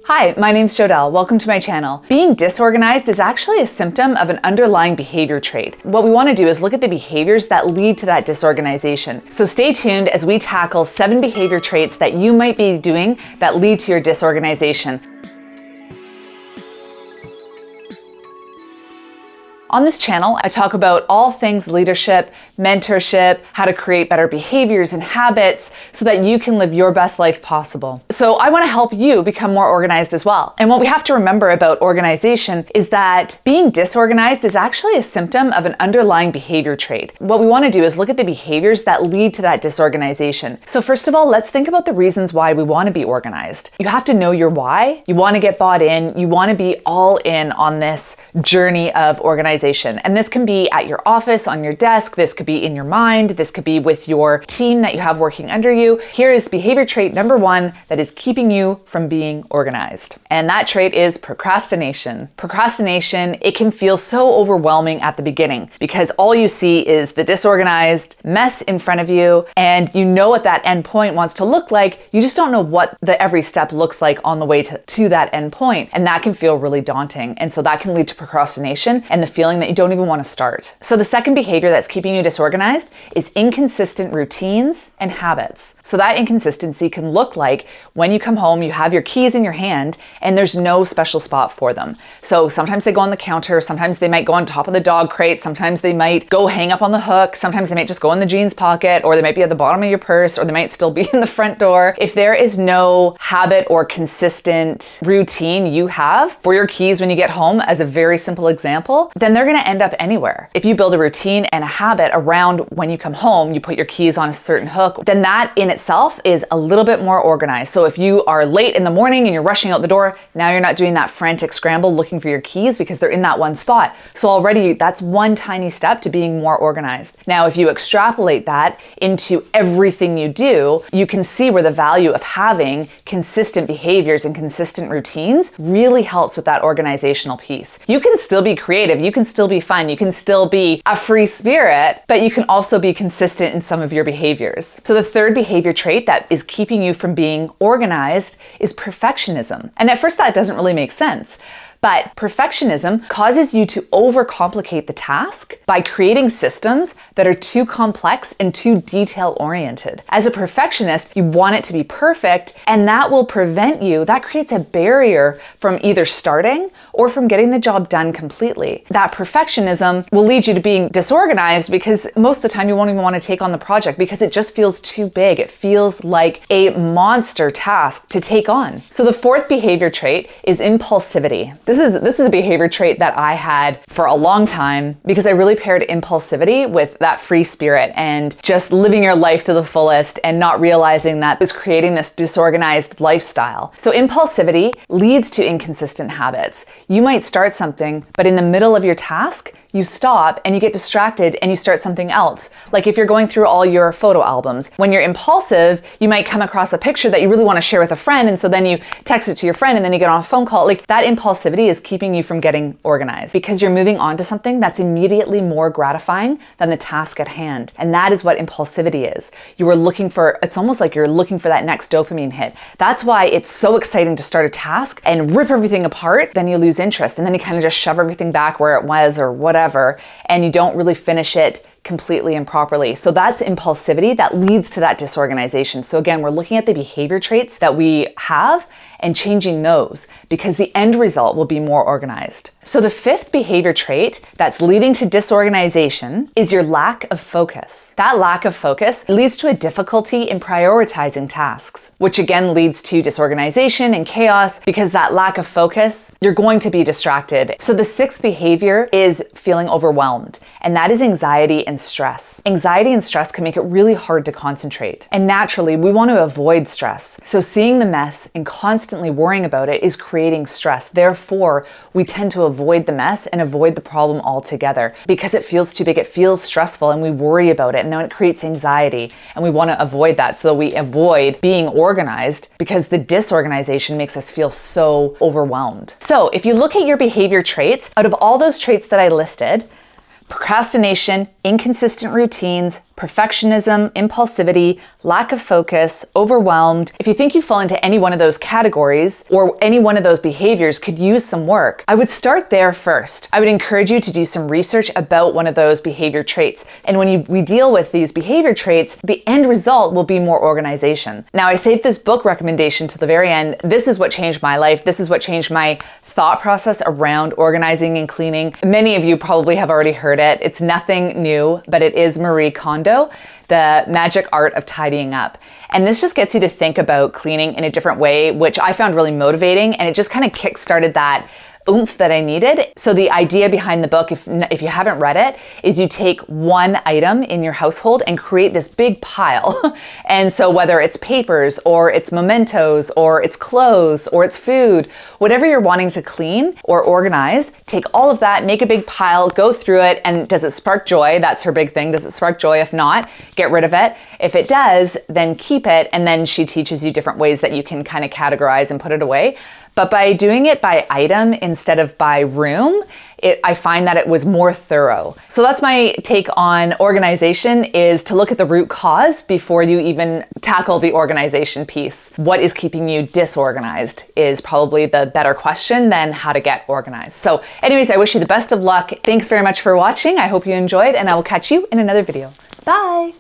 Hi, my name's Jodelle. Welcome to my channel. Being disorganized is actually a symptom of an underlying behavior trait. What we want to do is look at the behaviors that lead to that disorganization. So stay tuned as we tackle 7 behavior traits that you might be doing that lead to your disorganization. On this channel, I talk about all things leadership, mentorship, how to create better behaviors and habits so that you can live your best life possible. So I want to help you become more organized as well. And what we have to remember about organization is that being disorganized is actually a symptom of an underlying behavior trait. What we want to do is look at the behaviors that lead to that disorganization. So first of all, let's think about the reasons why we want to be organized. You have to know your why. You want to get bought in. You want to be all in on this journey of organization. And this can be at your office, on your desk, this could be in your mind, this could be with your team that you have working under you. Here is behavior trait number 1 that is keeping you from being organized. And that trait is procrastination. Procrastination, it can feel so overwhelming at the beginning because all you see is the disorganized mess in front of you and you know what that end point wants to look like. You just don't know what the every step looks like on the way to that end point. And that can feel really daunting. And so that can lead to procrastination and the feeling that you don't even want to start. So the second behavior that's keeping you disorganized is inconsistent routines and habits. So that inconsistency can look like when you come home, you have your keys in your hand and there's no special spot for them. So sometimes they go on the counter, sometimes they might go on top of the dog crate, sometimes they might go hang up on the hook, sometimes they might just go in the jeans pocket, or they might be at the bottom of your purse, or they might still be in the front door. If there is no habit or consistent routine you have for your keys when you get home, as a very simple example, then they're going to end up anywhere. If you build a routine and a habit around when you come home, you put your keys on a certain hook, then that in itself is a little bit more organized. So if you are late in the morning and you're rushing out the door, now you're not doing that frantic scramble looking for your keys because they're in that one spot. So already that's one tiny step to being more organized. Now, if you extrapolate that into everything you do, you can see where the value of having consistent behaviors and consistent routines really helps with that organizational piece. You can still be creative. You can still be fun. You can still be a free spirit, but you can also be consistent in some of your behaviors. So the third behavior trait that is keeping you from being organized is perfectionism. And at first that doesn't really make sense. But perfectionism causes you to overcomplicate the task by creating systems that are too complex and too detail-oriented. As a perfectionist, you want it to be perfect, and that will prevent you, that creates a barrier from either starting or from getting the job done completely. That perfectionism will lead you to being disorganized because most of the time you won't even want to take on the project because it just feels too big. It feels like a monster task to take on. So the fourth behavior trait is impulsivity. This is a behavior trait that I had for a long time because I really paired impulsivity with that free spirit and just living your life to the fullest and not realizing that it was creating this disorganized lifestyle. So impulsivity leads to inconsistent habits. You might start something, but in the middle of your task, you stop and you get distracted and you start something else. Like if you're going through all your photo albums, when you're impulsive, you might come across a picture that you really want to share with a friend. And so then you text it to your friend and then you get on a phone call. Like that impulsivity is keeping you from getting organized because you're moving on to something that's immediately more gratifying than the task at hand. And that is what impulsivity is. You are looking for, it's almost like you're looking for that next dopamine hit. That's why it's so exciting to start a task and rip everything apart. Then you lose interest and then you kind of just shove everything back where it was or whatever. And you don't really finish it completely and properly. So that's impulsivity that leads to that disorganization. So again, we're looking at the behavior traits that we have and changing those because the end result will be more organized. So the fifth behavior trait that's leading to disorganization is your lack of focus. That lack of focus leads to a difficulty in prioritizing tasks, which again leads to disorganization and chaos because that lack of focus, you're going to be distracted. So the sixth behavior is feeling overwhelmed, and that is anxiety and stress. Anxiety and stress can make it really hard to concentrate. And naturally, we want to avoid stress. So seeing the mess and constantly worrying about it is creating stress. Therefore, we tend to avoid the mess and avoid the problem altogether because it feels too big, it feels stressful, and we worry about it. And then it creates anxiety, and we want to avoid that. So we avoid being organized because the disorganization makes us feel so overwhelmed. So if you look at your behavior traits, out of all those traits that I listed, Procrastination, inconsistent routines, perfectionism, impulsivity, lack of focus, overwhelmed. If you think you fall into any one of those categories or any one of those behaviors could use some work, I would start there first. I would encourage you to do some research about one of those behavior traits. And when we deal with these behavior traits, the end result will be more organization. Now, I saved this book recommendation to the very end. This is what changed my life. This is what changed my thought process around organizing and cleaning. Many of you probably have already heard it. It's nothing new, but it is Marie Kondo, The Magic Art of Tidying Up. And this just gets you to think about cleaning in a different way, which I found really motivating, and it just kind of kick-started that oomph that I needed. So the idea behind the book, if you haven't read it, is you take one item in your household and create this big pile. And so whether it's papers or it's mementos or it's clothes or it's food, whatever you're wanting to clean or organize, take all of that, make a big pile, go through it, and does it spark joy? That's her big thing. Does it spark joy? If not, get rid of it. If it does, then keep it. And then she teaches you different ways that you can kind of categorize and put it away. But by doing it by item instead of by room, I find that it was more thorough. So that's my take on organization, is to look at the root cause before you even tackle the organization piece. What is keeping you disorganized is probably the better question than how to get organized. So anyways, I wish you the best of luck. Thanks very much for watching. I hope you enjoyed, and I will catch you in another video. Bye.